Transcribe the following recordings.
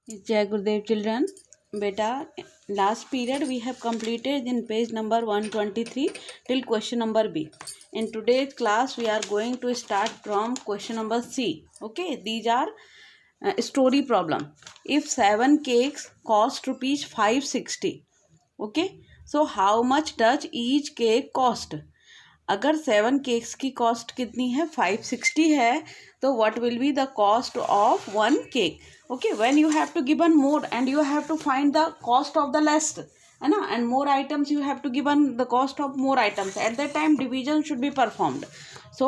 Jai Gurudev children. Beta, last period we have completed in page number 123 till question number B. In today's class we are going to start from question number C. Okay, these are story problem. If 7 cakes cost rupees 560, okay, so how much does each cake cost? अगर 7 cakes की cost कितनी है 560 है तो what will be the cost of 1 cake okay when you have to given more and you have to find the cost of the least है ना and more items you have to given the cost of more items at that time division should be performed so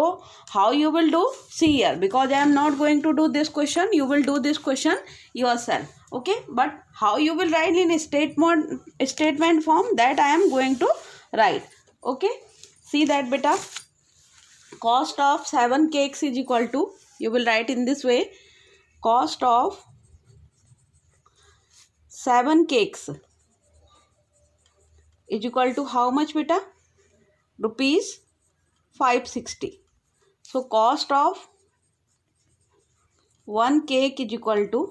how you will do see here because I am not going to do this question you will do this question yourself okay but how you will write in statement form that I am going to write okay. See that beta cost of 7 cakes is equal to you will write in this way cost of 7 cakes is equal to how much beta rupees 560. So cost of 1 cake is equal to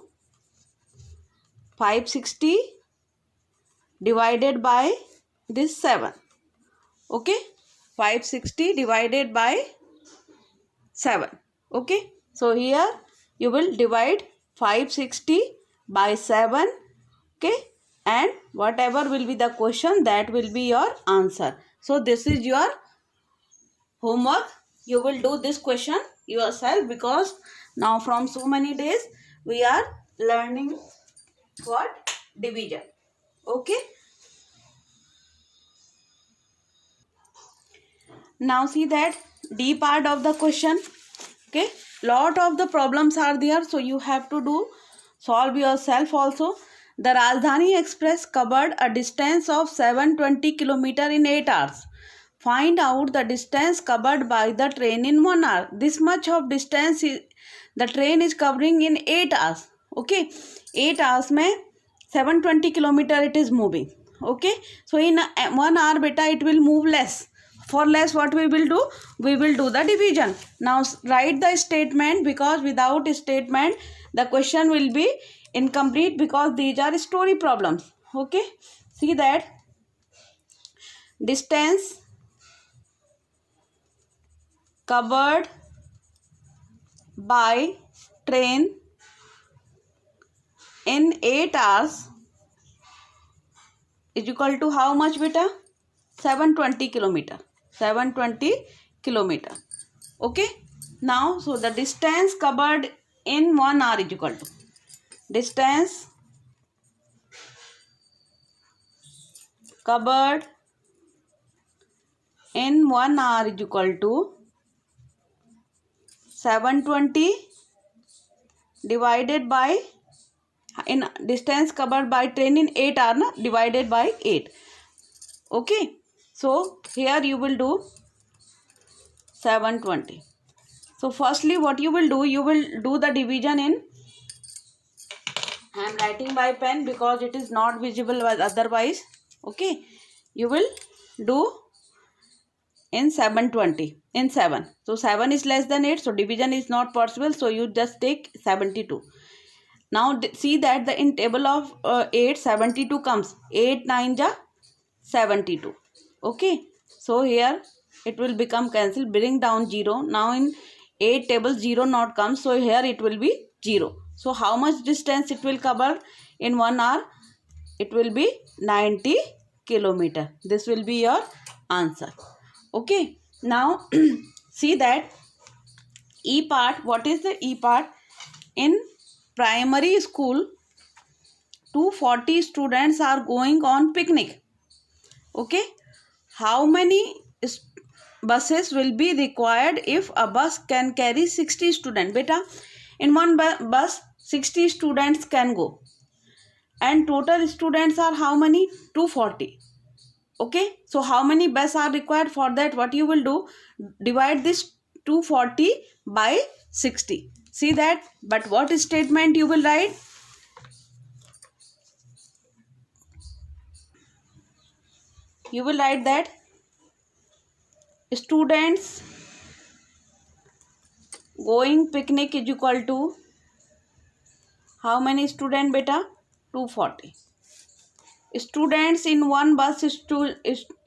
560 divided by this 7 okay 560 divided by 7 okay so here you will divide 560 by 7 okay and whatever will be the question that will be your answer. So this is your homework. You will do this question yourself because now from so many days we are learning what division okay. Now see that D part of the question okay lot of the problems are there so you have to do solve yourself also. The Rajdhani Express covered a distance of 720 km in 8 hours. Find out the distance covered by the train in 1 hour. This much of distance the train is covering in 8 hours okay 8 hours में 720 km it is moving okay so in 1 hour beta it will move less. For less what we will do we will do the division. Now write the statement because without statement the question will be incomplete because these are story problems okay. See that distance covered by train in 8 hours is equal to how much beta 720 kilometer 720 kilometer okay. Now so the distance covered in 1 hour is equal to distance covered in 1 hour is equal to 720 divided by in distance covered by train in 8 hour na divided by 8 okay. So here you will do 720. So firstly what you will do the division in I am writing by pen because it is not visible otherwise okay you will do in 720 in 7 so 7 is less than 8 so division is not possible so you just take 72. Now see that the in table of 8 72 comes 8 9 ja 72 okay so here it will become cancelled bring down 0. Now in 8 table 0 not comes so here it will be 0. So how much distance it will cover in 1 hour it will be 90 kilometer. This will be your answer okay. Now see that E part what is the E part in primary school 240 students are going on picnic okay. How many buses will be required if a bus can carry 60 students beta in one bus 60 students can go and total students are how many 240 okay. So how many buses are required for that what you will do divide this 240 by 60 see that but what statement you will write you will write that students going picnic is equal to How many student beta? 240. Students in one bus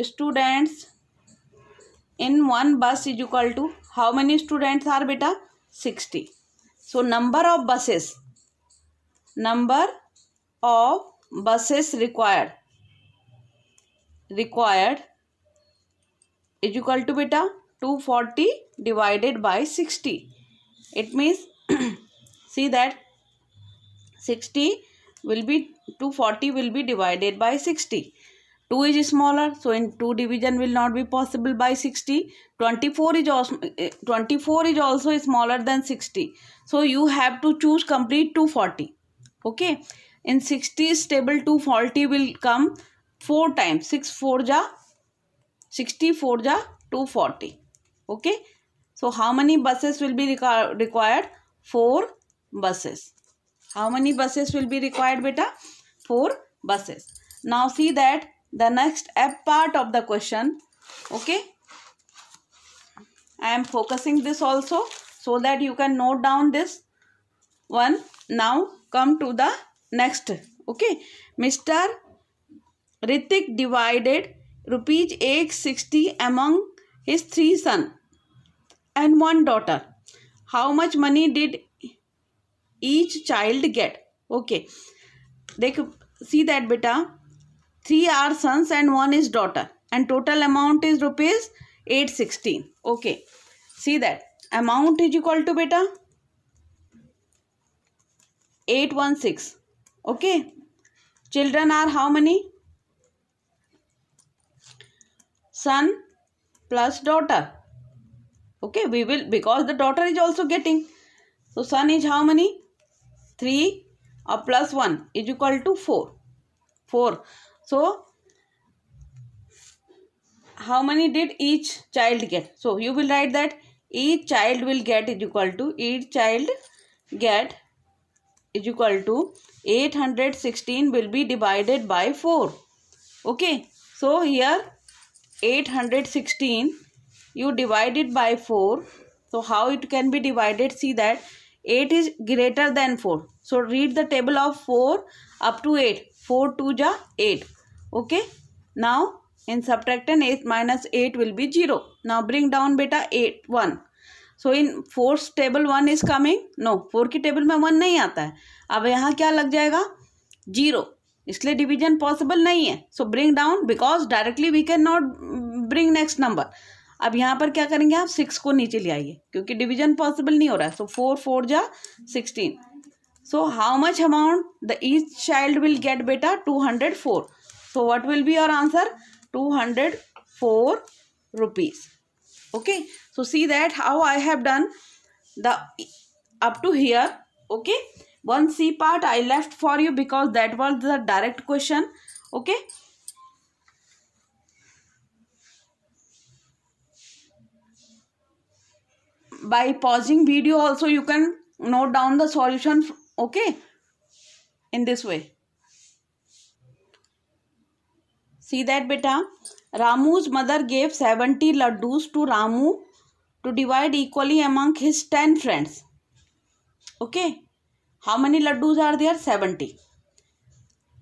students in one bus is equal to how many students are beta? 60. So number of buses required is equal to beta 240 divided by 60. It means see that 60 will be 240 will be divided by 60. 2 is smaller, so in 2 division will not be possible by 60. 24 is also smaller than 60. So you have to choose complete 240. Okay. In 60's table 240 will come 4 times. 6 4 ja 60, 4 ja 240. Okay. So how many buses will be required? 4 buses. How many buses will be required beta? 4 buses. Now see that the next F part of the question. Okay. I am focusing this also so that you can note down this one. Now come to the next. Okay. Mr. Ritik divided rupees 860 among his 3 sons and 1 daughter. How much money did each child get? Okay. See that beta. 3 are sons and 1 is daughter. And total amount is rupees 816. Okay. See that. Amount is equal to beta 816. Okay. Children are how many? Son plus daughter. Okay. We will, because the daughter is also getting. So son is how many? 3 plus 1 is equal to 4. 4. So how many did each child get? So you will write that each child will get is equal to 816 will be divided by 4. Okay. So here 816 you divide it by 4. So how it can be divided? See that 8 is greater than 4. So read the table of 4 up to 8. 4 2 ja 8. Okay. Now in subtraction 8 minus 8 will be 0. Now bring down beta 8 1. So in 4th table 1 is coming. No, 4 की table में 1 नहीं आता है. अब यहाँ क्या लग जाएगा? 0. इसलिए डिवीजन पॉसिबल नहीं है. So bring down because directly we can not bring next number. अब यहाँ पर क्या करेंगे आप? 6 को नीचे ले आइए क्योंकि डिवीजन पॉसिबल नहीं हो रहा है. सो 4 4 जा 16. So how much amount the each child will get beta? 204. So what will be your answer? 204 rupees. Okay. So see that how I have done the up to here. Okay. One C part I left for you because that was the direct question. Okay. By pausing video also you can note down the solution. Okay. In this way. See that beta. Ramu's mother gave 70 laddus to Ramu to divide equally among his 10 friends. Okay. How many laddus are there? 70.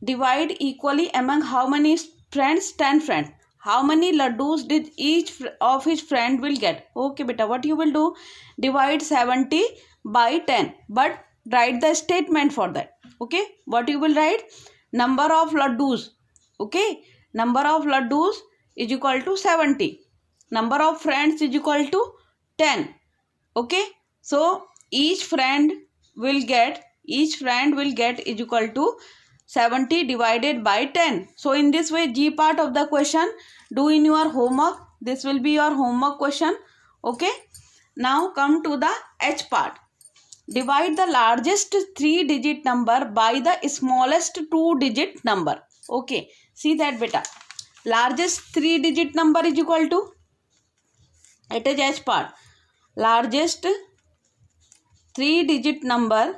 Divide equally among how many friends? 10 friends. How many laddus did each of his friend will get? Okay beta, what you will do? Divide 70 by 10. But write the statement for that. Okay. What you will write? Number of laddus. Okay. Number of laddus is equal to 70. Number of friends is equal to 10. Okay. So each friend will get is equal to 70 divided by 10. So in this way G part of the question do in your homework. This will be your homework question. Okay. Now come to the H part. Divide the largest 3-digit number by the smallest 2-digit number. Okay. See that beta. Largest 3-digit number is equal to, it is H part. Largest 3-digit number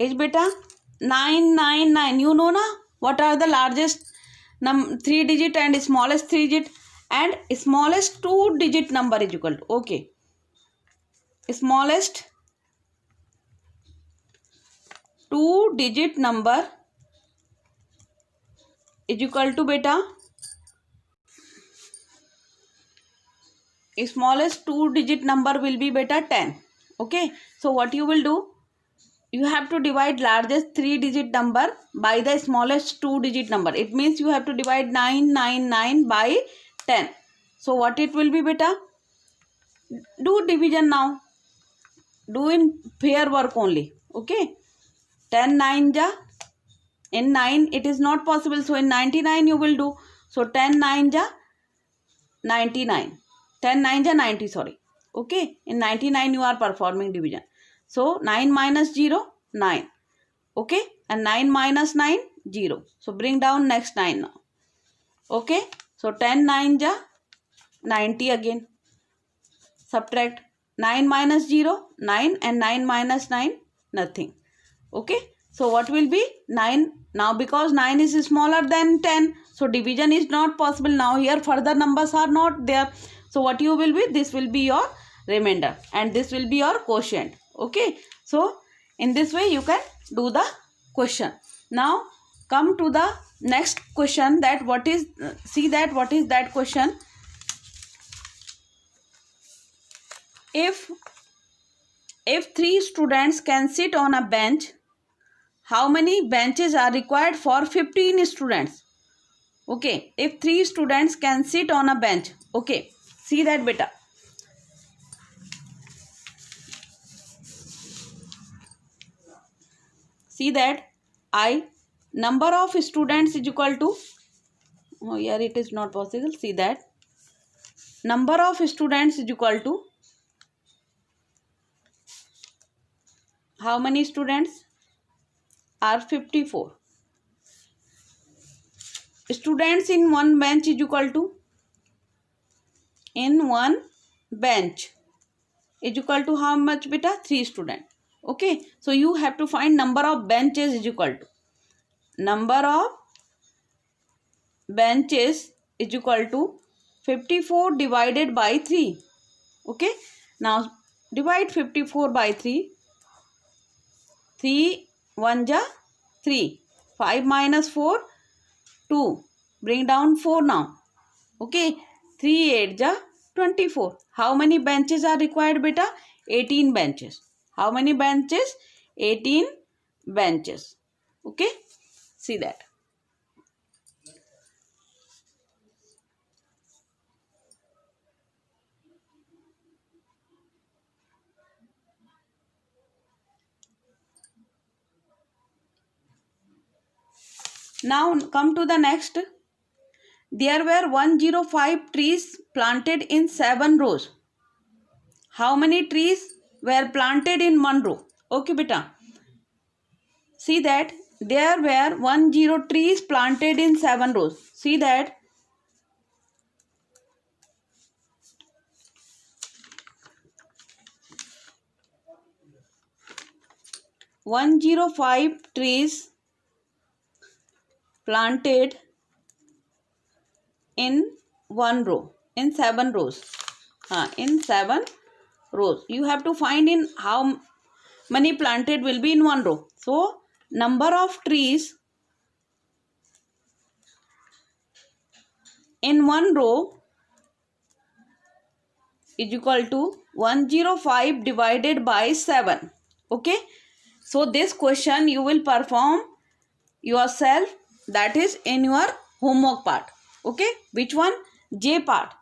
is beta 999. You know na what are the largest 3-digit and smallest 3-digit, and smallest 2-digit number is equal to. Okay. Smallest 2-digit number is equal to beta smallest 2-digit number will be beta 10. Okay, so what you will do, you have to divide largest 3-digit number by the smallest 2-digit number. It means you have to divide 999 by 10. So what it will be beta? Do division now. Do in pair work only. Okay, 10 9 ja, in 9 it is not possible, so in 99 you will do. So 10 9 ja 99, 10 9 ja 90, sorry. Okay, in 99 you are performing division. So 9 minus 0, 9. Okay, and 9 minus 9, 0. So bring down next 9 now. Okay, so 10 9 ja 90 again. Subtract 9 minus 0, 9, and 9 minus 9, nothing. Okay, so what will be 9? Now because 9 is smaller than 10, so division is not possible. Now here further numbers are not there. So what you will be? This will be your remainder and this will be your quotient. Okay, so in this way you can do the question. Now come to the next question, that what is, see that what is that question. If 3 students can sit on a bench, how many benches are required for 15 students? Okay, if 3 students can sit on a bench. Okay, see that beta. See that number of students is equal to, oh here it is not possible. See that number of students is equal to how many students are 54. Students in one bench is equal to, in one bench is equal to how much beta? 3 students. Okay, so you have to find number of benches is equal to, number of benches is equal to 54 divided by 3. Okay, now divide 54 by 3. 3 1 ja 3. 5 minus 4, 2. Bring down 4 now. Okay, 3 8 ja 24. How many benches are required beta? 18 benches. How many benches? 18 benches. Okay, see that. Now come to the next. There were 105 trees planted in 7 rows. How many trees were planted in 1 row? Okay beta. See that there were 10 trees planted in 7 rows. See that 105 trees planted in 1 row, in 7 rows. In 7 rows. You have to find in how many planted will be in 1 row. So number of trees in 1 row is equal to 105 divided by 7. Okay, so this question you will perform yourself, that is in your homework part. Okay, which one? J part.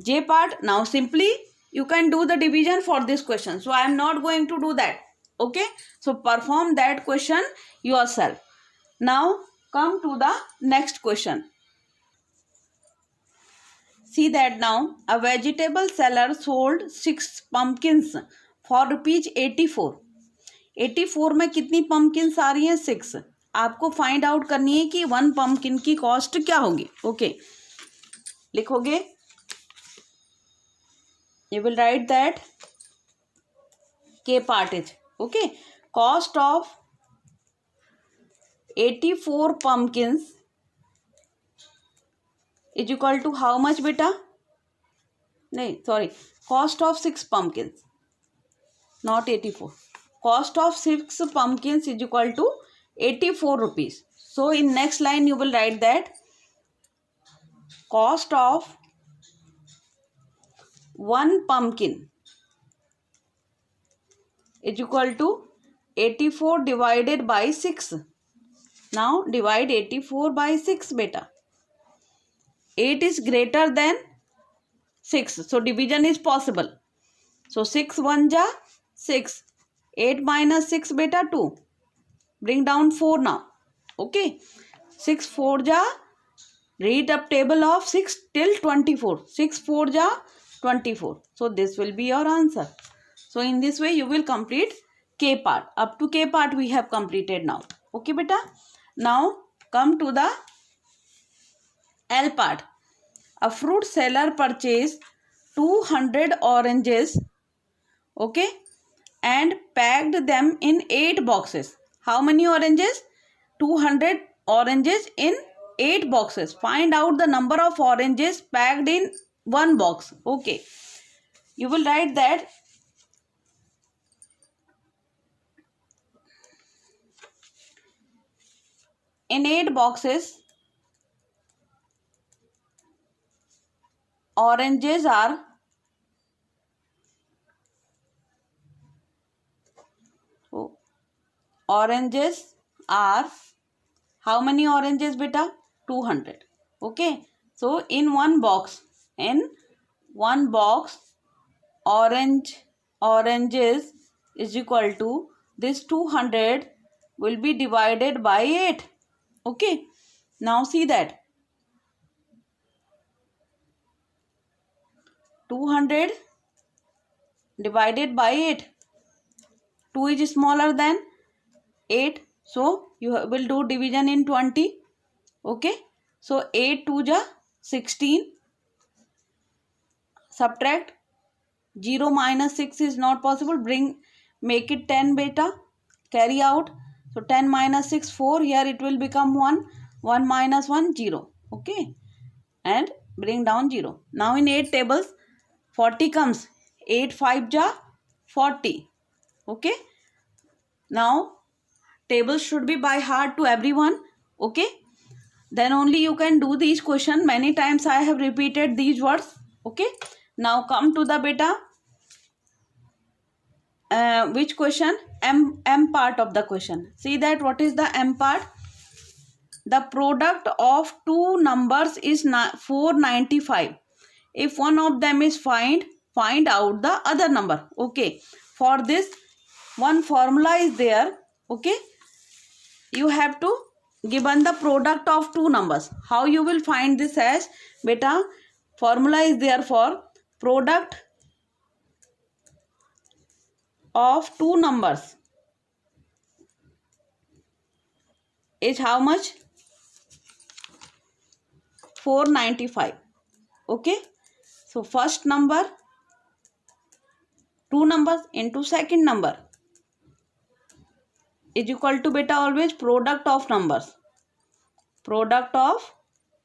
J part. Now simply you can do the division for this question, so I am not going to do that. Okay, so perform that question yourself. Now come to the next question. See that now a vegetable seller sold 6 pumpkins for ₹84. 84 में कितनी pumpkins आ रही हैं? 6. आपको find out करनी है कि 1 pumpkin की cost क्या होगी. ओके, लिखोगे, you will write that K part is okay. Cost of 84 pumpkins is equal to how much beta? No, sorry, cost of 6 pumpkins, not 84. cost of 6 pumpkins is equal to 84 rupees. So in next line you will write that cost of 1 pumpkin is equal to 84 divided by 6. Now divide 84 by 6 beta. 8 is greater than 6. So division is possible. So 6 1 ja 6. 8 minus 6 beta 2. Bring down 4 now. Okay. 6 4 ja. Read up table of 6 till 24. 6 4 ja 24. So this will be your answer. So in this way you will complete K part. Up to K part we have completed now. Okay beta. Now come to the L part. A fruit seller purchased 200 oranges, okay, and packed them in 8 boxes. How many oranges? 200 oranges in 8 boxes. Find out the number of oranges packed in one box. Okay. You will write that in 8 boxes, oranges are how many oranges beta? 200. Okay. So in one box oranges is equal to this 200 will be divided by 8. Okay. Now see that 200 divided by 8. 2 is smaller than 8. So you will do division in 20. Okay. So 8 2 ja 16. Subtract 0 minus 6 is not possible. Make it 10 beta. Carry out. So 10 minus 6 4. Here it will become 1. 1 minus 1 0. Okay. And bring down 0. Now in 8 tables 40 comes. 8 5 ja 40. Okay. Now tables should be by heart to everyone. Okay. Then only you can do these questions. Many times I have repeated these words. Okay. Now come to the beta. Which question? M part of the question. See that what is the M part? The product of two numbers is 495. If one of them is find out the other number. Okay. For this one formula is there. Okay. You have to given the product of two numbers. How you will find this as beta? Formula is there for product of two numbers is how much? 495. Okay. So first number, two numbers into second number is equal to beta always product of numbers. Product of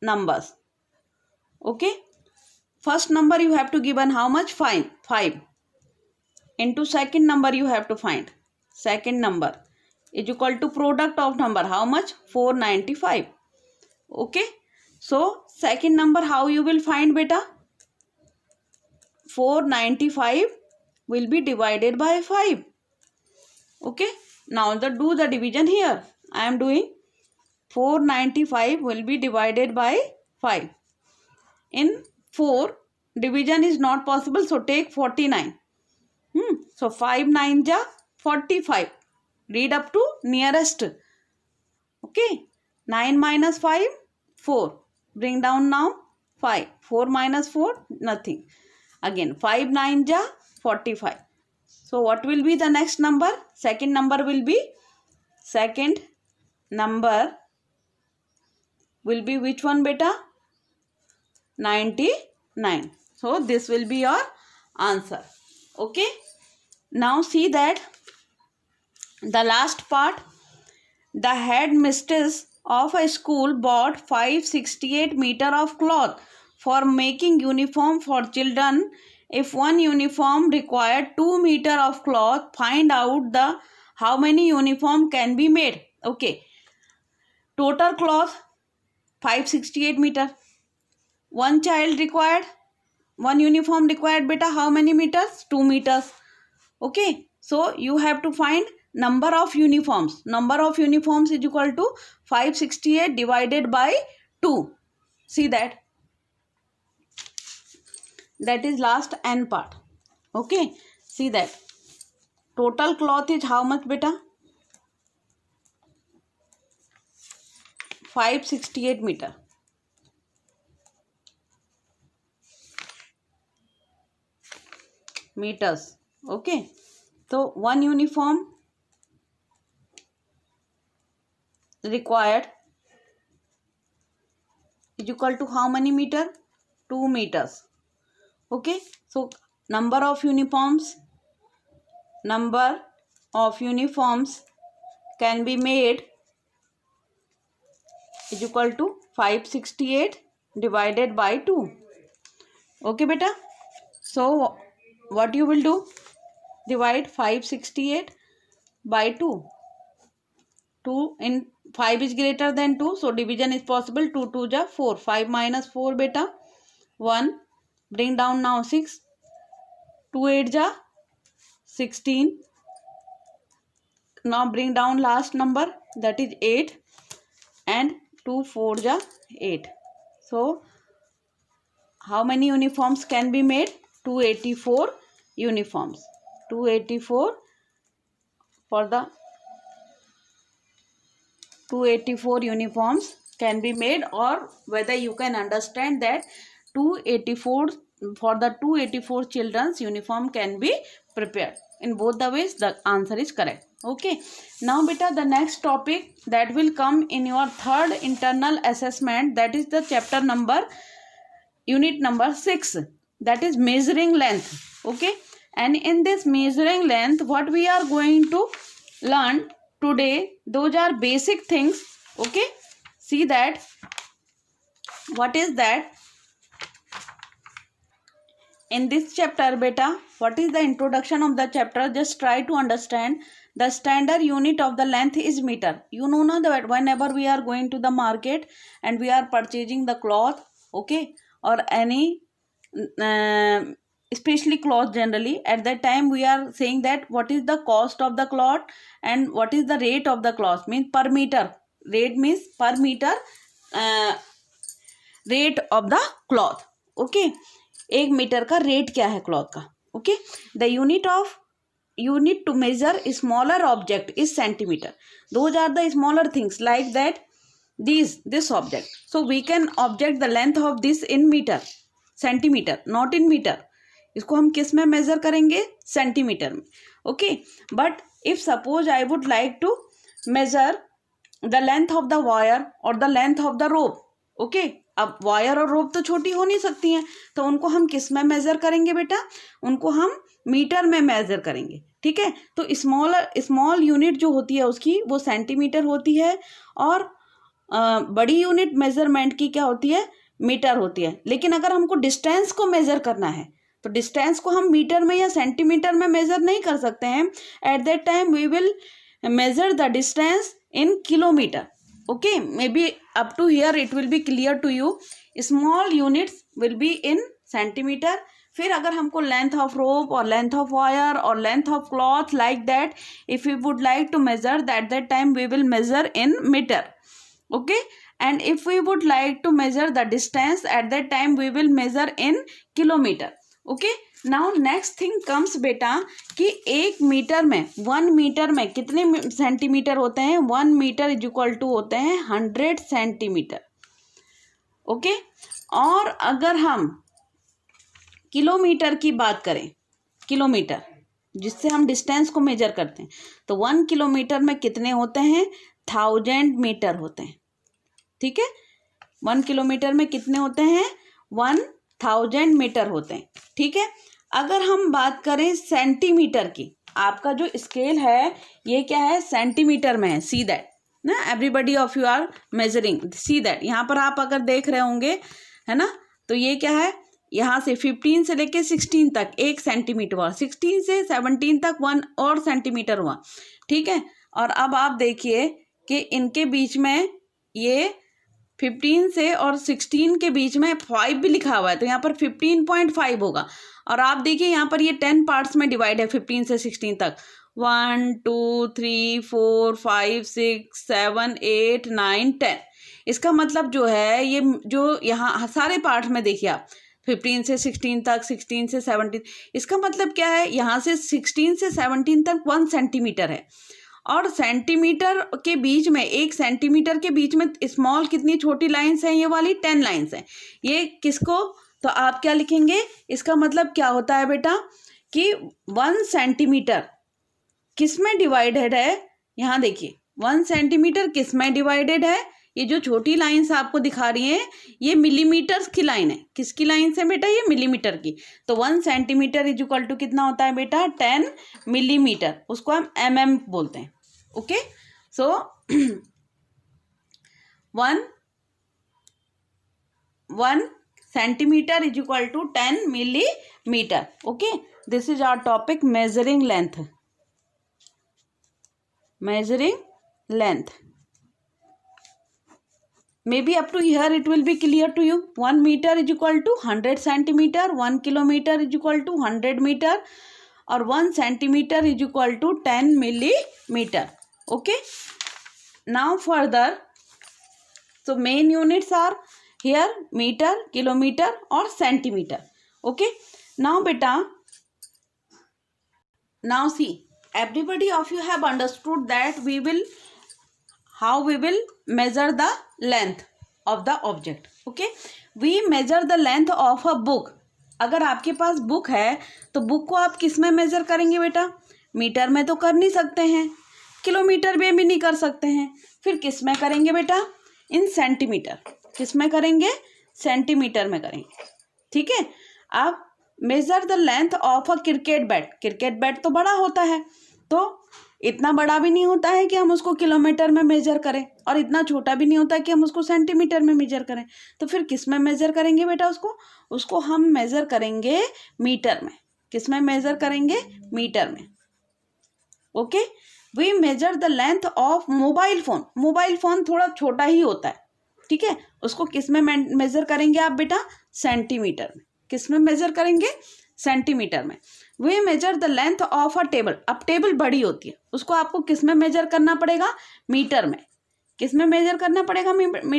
numbers. Okay. First number you have to given how much? 5. Into second number you have to find. Second number is equal to product of number. How much? 495. Okay. So second number how you will find beta? 495 will be divided by 5. Okay. Now do the division here. I am doing 495 will be divided by 5. In 4 division is not possible. So take 49. So 5 9 ja 45. Read up to nearest. Okay. 9 minus 5 4. Bring down now 5. 4 minus 4 nothing. Again 5 9 ja 45. So what will be the next number? Second number will be which one beta? 99. So this will be your answer. Okay. Now see that the last part. The headmistress of a school bought 568 meter of cloth for making uniform for children if one uniform required 2 meter of cloth, find out the how many uniform can be made. Okay, total cloth 568 meter. One child required, one uniform required beta how many meters? 2 meters. Okay, so you have to find number of uniforms. Number of uniforms is equal to 568 divided by 2. See that? That is last n part. Okay, see that. Total cloth is how much beta? 568 meter. Meters. Okay, so one uniform required is equal to how many meter? 2 meters. Okay, so number of uniforms can be made is equal to 568 divided by 2. Okay beta, so what you will do? Divide 568 by 2. 2 in 5 is greater than 2, so division is possible. 2 2 ja 4. 5 minus 4 beta 1. Bring down now 6. 2 8 ja 16. Now bring down last number, that is 8, and 2 4 ja 8. So how many uniforms can be made? 284 uniforms. 284 for the 284 uniforms can be made, or whether you can understand that 284 for the 284 children's uniform can be prepared. In both the ways the answer is correct. Okay, now beta the next topic that will come in your third internal assessment, that is the chapter number unit number 6, that is measuring length. Okay, and in this measuring length what we are going to learn today, those are basic things. Okay, see that. What is that? In this chapter beta, what is the introduction of the chapter? Just try to understand. The standard unit of the length is meter. You know na that whenever we are going to the market and we are purchasing the cloth, okay, or any especially cloth generally, at that time we are saying that what is the cost of the cloth and what is the rate of the cloth, means per meter. Rate means per meter rate of the cloth. Okay, 1 metre का rate क्या है cloth का. Okay, the unit to measure a smaller object is centimeter. Those are the smaller things like that, this object. So we can object the length of this in meter, centimeter, not in meter. इसको हम किस में measure करेंगे? Centimetre में. Okay, but if suppose I would like to measure the length of the wire और the length of the rope. Okay, अब wire और rope तो छोटी हो नहीं सकती हैं, तो उनको हम किस में मेजर करेंगे बेटा? उनको हम मीटर में मेजर करेंगे. ठीक है, तो स्मॉल यूनिट जो होती है उसकी वो सेंटीमीटर होती है, और बड़ी यूनिट मेजरमेंट की क्या होती है? मीटर होती है. लेकिन अगर हमको डिस्टेंस को मेजर करना है तो डिस्टेंस को हम मीटर में या सेंटीमीटर में मेजर नहीं कर सकते हैं. At that time we will measure the distance in kilometer. Okay, maybe up to here it will be clear to you. Small units will be in centimeter. फिर अगर हमको लेंथ ऑफ रोप और length of wire और length of cloth like that, if you would like to measure that time we will measure in metre. Okay, and if we would like to measure the distance at that time we will measure in kilometer. Okay, now next thing comes बेटा कि 1 metre में 1 metre में कितने centimetre होते हैं? 1 metre is equal to होते हैं 100 centimetre. Okay, और अगर हम किलोमीटर की बात करें, किलोमीटर जिससे हम डिस्टेंस को मेजर करते हैं, तो 1 किलोमीटर में कितने होते हैं? 1000 मीटर होते हैं. ठीक है, 1 किलोमीटर में कितने होते हैं? 1000 मीटर होते हैं. ठीक है, अगर हम बात करें सेंटीमीटर की, आपका जो स्केल है ये क्या है? सेंटीमीटर में है. सी दैट ना, everybody of you are measuring, see that. यहाँ पर आप अगर देख रहे होंगे है ना, तो ये क्या है? यहाँ से 15 से लेके 16 तक 1 सेंटीमीटर हुआ, 16 से 17 तक 1 और सेंटीमीटर हुआ, ठीक है। और अब आप देखिए कि इनके बीच में ये 15 से और 16 के बीच में 5 भी लिखा हुआ है, तो यहाँ पर 15.5 होगा। और आप देखिए यहाँ पर ये 10 पार्ट्स में डिवाइड है 15 से 16 तक, 1 2 3 4 5 6 7 8 9 10। इसका मतलब जो है ये जो यहाँ सारे पार्ट में देखिए आप 15 से 16 तक, 16 से 17, इसका मतलब क्या है, यहाँ से 16 से 17 तक 1 सेंटीमीटर है। और सेंटीमीटर के बीच में 1 सेंटीमीटर के बीच में स्मॉल कितनी छोटी लाइंस हैं, ये वाली 10 लाइंस हैं। ये किसको, तो आप क्या लिखेंगे, इसका मतलब क्या होता है बेटा कि 1 सेंटीमीटर किस में डिवाइडेड है, यहाँ देखिए 1 सेंटीमीटर किस में डिवाइडेड है, ये जो छोटी लाइंस आपको दिखा रही हैं ये मिलीमीटर्स की लाइन है। किसकी लाइन है बेटा, ये मिलीमीटर की। तो 1 सेंटीमीटर इज इक्वल टू कितना होता है बेटा, 10 मिलीमीटर, उसको हम mm बोलते हैं। Okay, so 1 centimetre is equal to 10 millimetre. Okay, this is our topic measuring length. measuring length, maybe up to here it will be clear to you. 1 meter is equal to 100 centimeter, 1 kilometer is equal to 100 meter, or 1 centimeter is equal to 10 millimeter. Okay, now further, so main units are here meter, kilometer or centimeter. Okay, now beta, now see, everybody of you have understood that how we will measure the length of the object. Okay, we measure the length of a book. अगर आपके पास book है तो book को आप किस में measure करेंगे बेटा, मीटर में तो कर नहीं सकते हैं, किलोमीटर में भी नहीं कर सकते हैं, फिर किस में करेंगे बेटा, इन सेंटीमीटर। किस में करेंगे, सेंटीमीटर में करेंगे। ठीक है, आप major the length of a cricket bat. Cricket bat तो बड़ा होता है, तो इतना बड़ा भी नहीं होता है कि हम उसको किलोमीटर में मेजर करें, और इतना छोटा भी नहीं होता है कि हम उसको सेंटीमीटर में मेजर करें। तो फिर किस में मेजर करेंगे बेटा, उसको हम मेजर करेंगे मीटर में। किस में मेजर करेंगे, मीटर में। Okay, we measure the length of mobile phone. Mobile phone थोड़ा छोटा ही होता है, ठीक है, उसको किस में मेजर करेंगे आप बेटा, सेंटीमीटर में। किस में मेजर करेंगे, सेंटीमीटर में। We measure the length of a table. अब टेबल बड़ी होती है, उसको आपको किस में मेजर करना पड़ेगा, मीटर में। किस में मेजर करना पड़ेगा,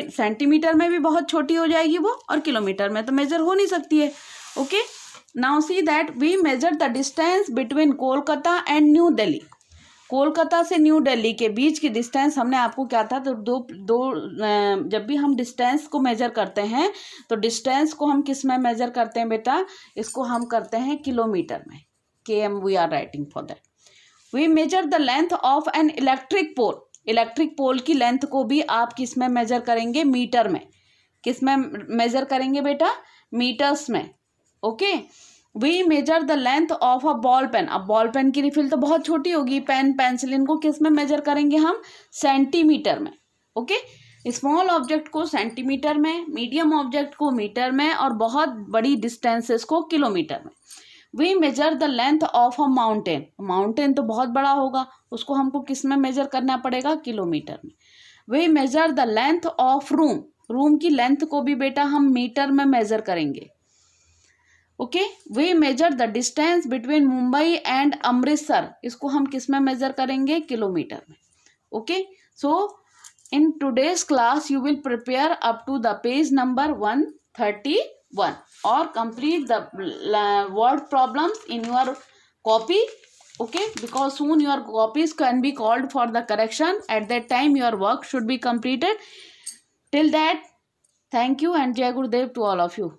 सेंटीमीटर में भी बहुत छोटी हो जाएगी वो, और किलोमीटर में तो मेजर हो नहीं सकती है। Okay, now see that we measure the distance between Kolkata and New Delhi. Kolkata से न्यू दिल्ली के बीच की डिस्टेंस हमने आपको क्या था, तो जब भी हम डिस्टेंस को मेजर करते हैं तो डिस्टेंस को हम किस में मेजर करते हैं बेटा, इसको हम करते हैं किलोमीटर में। km we are writing for that. We measure the length of an electric pole. Electric pole की लेंथ को भी आप किस में मेजर करेंगे, मीटर में। किस में मेजर करेंगे बेटा, मीटर्स में। Okay, we measure the length of a ball pen. अब बॉल पेन की रिफिल तो बहुत छोटी होगी, पेन पेंसिल, इनको किस में मेजर करेंगे हम, सेंटीमीटर में। ओके, स्मॉल ऑब्जेक्ट को सेंटीमीटर में, मीडियम ऑब्जेक्ट को मीटर में, और बहुत बड़ी डिस्टेंसेस को किलोमीटर में। We measure the length of a mountain. Mountain तो बहुत बड़ा होगा, उसको हमको किस में मेजर करना पड़ेगा, किलोमीटर में। We measure the length of room. Room की लेंथ को भी बेटा हम मीटर में मेजर करेंगे। Okay, we measure the distance between Mumbai and Amritsar. इसको हम किस में मेजर करेंगे, किलोमीटर में। Okay, so in today's class you will prepare up to the page number 131 और complete the word problems in your copy. Okay, because soon your copies can be called for the correction. At that time your work should be completed. Till that, thank you and Jai Gurudev to all of you.